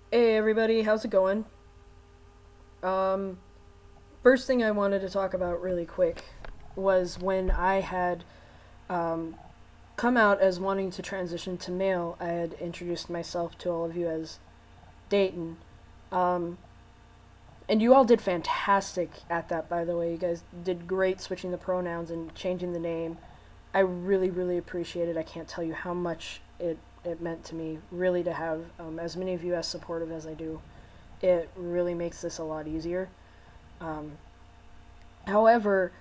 Hey everybody, how's it going? Um, First thing I wanted to talk about really quick was when I had um, come out as wanting to transition to male. I had introduced myself to all of you as Dayton. Um, and you all did fantastic at that, by the way. You guys did great switching the pronouns and changing the name. I really, really appreciate it. I can't tell you how much it meant to me, really, to have as many of you as supportive as I do. It really makes this a lot easier. Um, However,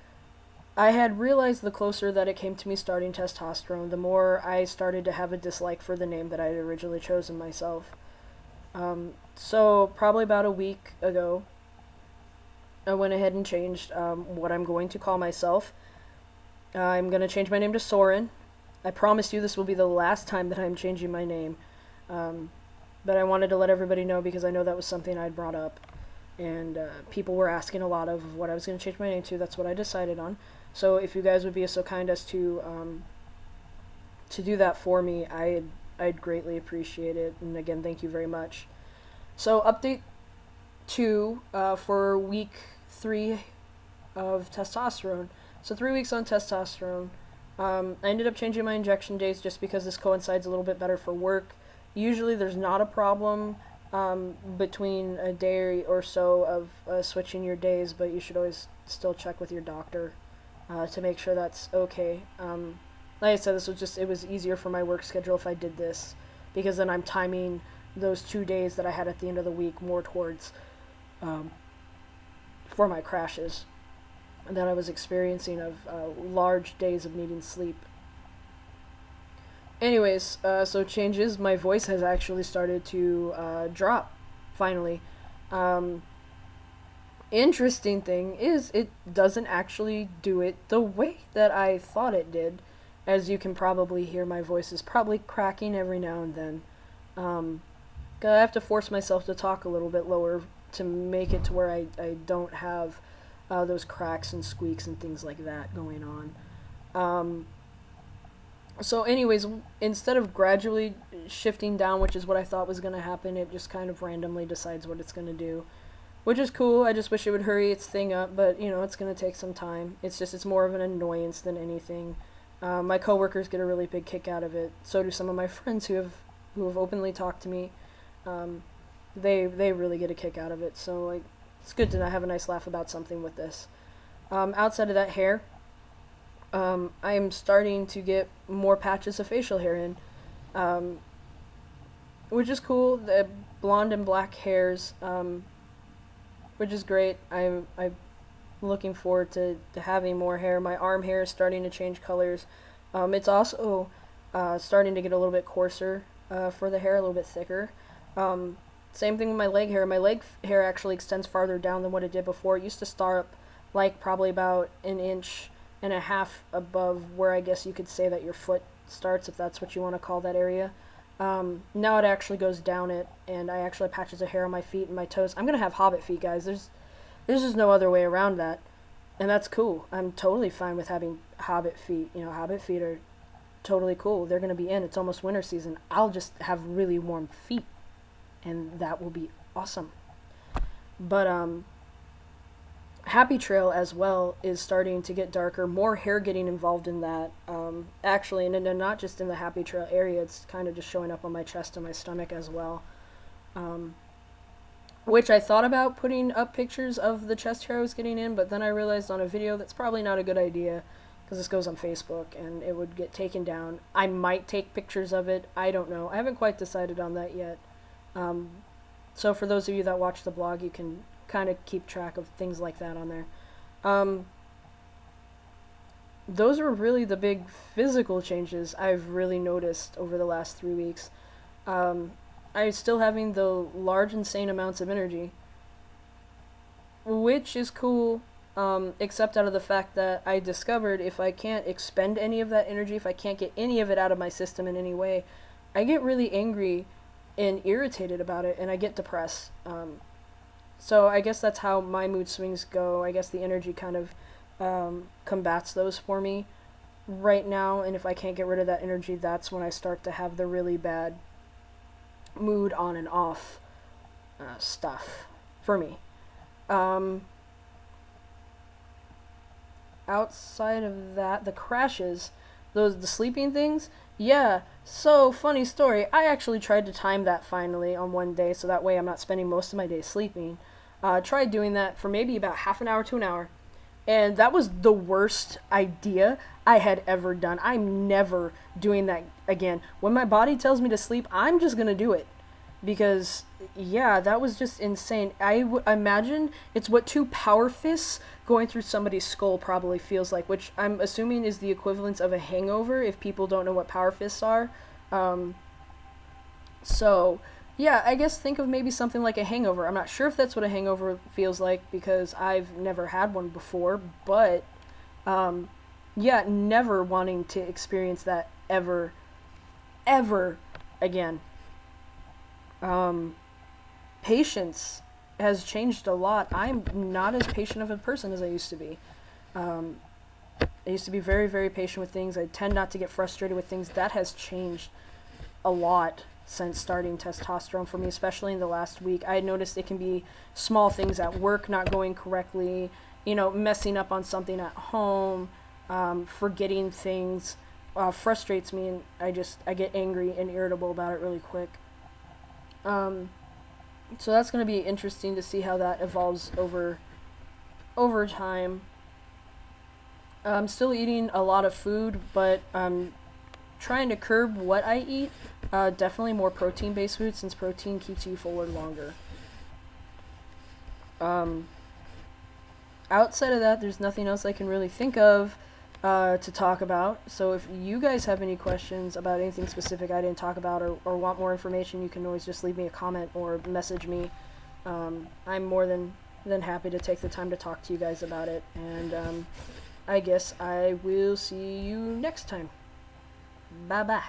I had realized the closer that it came to me starting testosterone, the more I started to have a dislike for the name that I had originally chosen myself. So, probably about a week ago, I went ahead and changed what I'm going to call myself. I'm going to change my name to Soren. I promise you this will be the last time that I'm changing my name. Um, but I wanted to let everybody know because I know that was something I'd brought up. And people were asking a lot of what I was going to change my name to. That's what I decided on. So if you guys would be so kind as to do that for me, I'd greatly appreciate it. And again, thank you very much. So update two for week 3 of testosterone. So 3 weeks on testosterone. I ended up changing my injection days just because this coincides a little bit better for work. Usually there's not a problem between a day or so of switching your days, but you should always still check with your doctor to make sure that's okay. Like I said, it was easier for my work schedule if I did this because then I'm timing those 2 days that I had at the end of the week more towards um, for my crashes that I was experiencing of large days of needing sleep. Anyways, so changes. My voice has actually started to drop. Finally, um, interesting thing is it doesn't actually do it the way that I thought it did. As you can probably hear, my voice is probably cracking every now and then. Um, I have to force myself to talk a little bit lower to make it to where I don't have those cracks and squeaks and things like that going on. Um, so, anyways, instead of gradually shifting down, which is what I thought was going to happen, it just kind of randomly decides what it's going to do, which is cool. I just wish it would hurry its thing up, but it's going to take some time. It's more of an annoyance than anything. My coworkers get a really big kick out of it. So do some of my friends who have openly talked to me. Um, they really get a kick out of it. So like, it's good to have a nice laugh about something with this. Outside of that hair, I am starting to get more patches of facial hair in, um, which is cool. The blonde and black hairs, which is great. I'm looking forward to having more hair. My arm hair is starting to change colors. It's also starting to get a little bit coarser for the hair, a little bit thicker. Um, Same thing with my leg hair. My leg hair actually extends farther down than what it did before. It used to start up like probably about an inch and a half above where I guess you could say that your foot starts, if that's what you want to call that area. Now it actually goes down it, and I actually have patches of hair on my feet and my toes. I'm gonna have hobbit feet, guys. There's just no other way around that, and that's cool. I'm totally fine with having hobbit feet. Hobbit feet are totally cool. They're gonna be in. It's almost winter season. I'll just have really warm feet, and that will be awesome. But Happy Trail as well is starting to get darker. More hair getting involved in that. Actually, and not just in the Happy Trail area. It's kind of just showing up on my chest and my stomach as well. Um, which I thought about putting up pictures of the chest hair I was getting in, but then I realized on a video that's probably not a good idea because this goes on Facebook and it would get taken down. I might take pictures of it. I don't know. I haven't quite decided on that yet. Um, so for those of you that watch the blog, you can kind of keep track of things like that on there. Um, those are really the big physical changes I've really noticed over the last 3 weeks. Um, I'm still having the large, insane amounts of energy, which is cool, except out of the fact that I discovered if I can't expend any of that energy, if I can't get any of it out of my system in any way, I get really angry and irritated about it, and I get depressed. So I guess that's how my mood swings go. I guess the energy kind of combats those for me right now, and if I can't get rid of that energy, that's when I start to have the really bad mood on and off. stuff for me. Um, Outside of that, the crashes, the sleeping things, yeah. So funny story. I actually tried to time that finally on one day, so that way I'm not spending most of my day sleeping. Tried doing that for maybe about half an hour to an hour, and that was the worst idea I had ever done. I'm never doing that again. When my body tells me to sleep, I'm just gonna do it because yeah, that was just insane. Imagine it's what two power fists going through somebody's skull probably feels like, which I'm assuming is the equivalent of a hangover if people don't know what power fists are. Um, so yeah, I guess think of maybe something like a hangover. I'm not sure if that's what a hangover feels like because I've never had one before, but um, yeah, never wanting to experience that ever again. Um, Patience has changed a lot. I'm not as patient of a person as I used to be. Um, I used to be very, very patient with things. I tend not to get frustrated with things. That has changed a lot since starting testosterone for me, especially in the last week. I had noticed it can be small things at work not going correctly, messing up on something at home, forgetting things. Frustrates me, and I get angry and irritable about it really quick. Um, so that's going to be interesting to see how that evolves over time. I'm still eating a lot of food, but I'm trying to curb what I eat. Definitely more protein-based food since protein keeps you forward longer. Um, Outside of that, there's nothing else I can really think of to talk about. So if you guys have any questions about anything specific I didn't talk about or want more information, you can always just leave me a comment or message me. I'm more than happy to take the time to talk to you guys about it. And I guess I will see you next time. Bye bye.